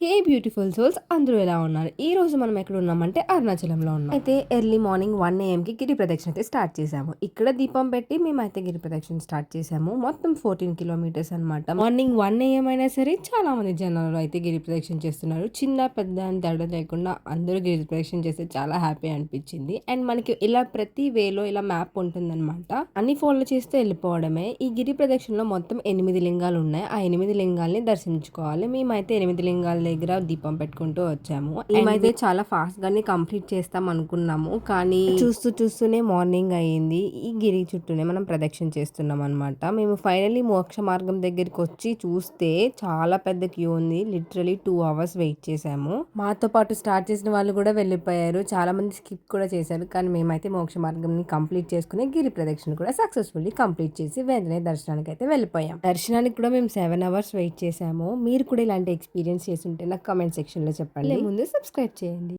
హే beautiful souls అందరూ ఎలా ఉన్నారు? ఈ రోజు మనం ఎక్కడ ఉన్నామంటే అరుణాచలంలో ఉన్నాం. అయితే ఎర్లీ మార్నింగ్ 1 ఏఎంకి గిరి ప్రదక్షిణ అయితే స్టార్ట్ చేసాము. ఇక్కడ దీపం పెట్టి మేమైతే గిరి ప్రదక్షిణ స్టార్ట్ చేసాము. మొత్తం 14 కిలోమీటర్స్ అనమాట. మార్నింగ్ 1 ఏఎం అయినా సరే చాలా మంది జనాలు అయితే గిరి ప్రదక్షిణ చేస్తున్నారు. చిన్న పెద్ద అని తేడా లేకుండా అందరూ గిరి ప్రదక్షిణ చేస్తే చాలా హ్యాపీ అనిపించింది. అండ్ మనకి ఇలా ప్రతి వేలో ఇలా మ్యాప్ ఉంటుందన్నమాట. అన్ని ఫాలో చేస్తే వెళ్ళిపోవడమే. ఈ గిరి ప్రదక్షిణలో మొత్తం 8 లింగాలు ఉన్నాయి. ఆ 8 లింగాల్ని దర్శించుకోవాలి. మేమైతే 8 లింగాల దగ్గర దీపం పెట్టుకుంటూ వచ్చాము. మేమైతే చాలా ఫాస్ట్ గానే కంప్లీట్ చేస్తాం అనుకున్నాము. కానీ చూస్తూనే మార్నింగ్ అయ్యింది. ఈ గిరి చుట్టూనే మనం ప్రదక్షిణ చేస్తున్నాం అనమాట. మేము ఫైనల్లీ మోక్ష మార్గం దగ్గరికి వచ్చి చూస్తే చాలా పెద్ద క్యూ ఉంది. లిటరలీ 2 అవర్స్ వెయిట్ చేసాము. మాతో పాటు స్టార్ట్ చేసిన వాళ్ళు కూడా వెళ్ళిపోయారు. చాలా మంది స్కిప్ కూడా చేశారు. కానీ మేమైతే మోక్ష మార్గం కంప్లీట్ చేసుకుని గిరి ప్రదక్షిణ కూడా సక్సెస్ఫుల్లీ కంప్లీట్ చేసి వెంటనే దర్శనానికి అయితే వెళ్ళిపోయాం. దర్శనానికి కూడా మేము 7 అవర్స్ వెయిట్ చేసాము. మీరు కూడా ఇలాంటి ఎక్స్పీరియన్స్ చేస్తుంటే నాకు కామెంట్ సెక్షన్లో చెప్పండి. ముందు సబ్స్క్రైబ్ చేయండి.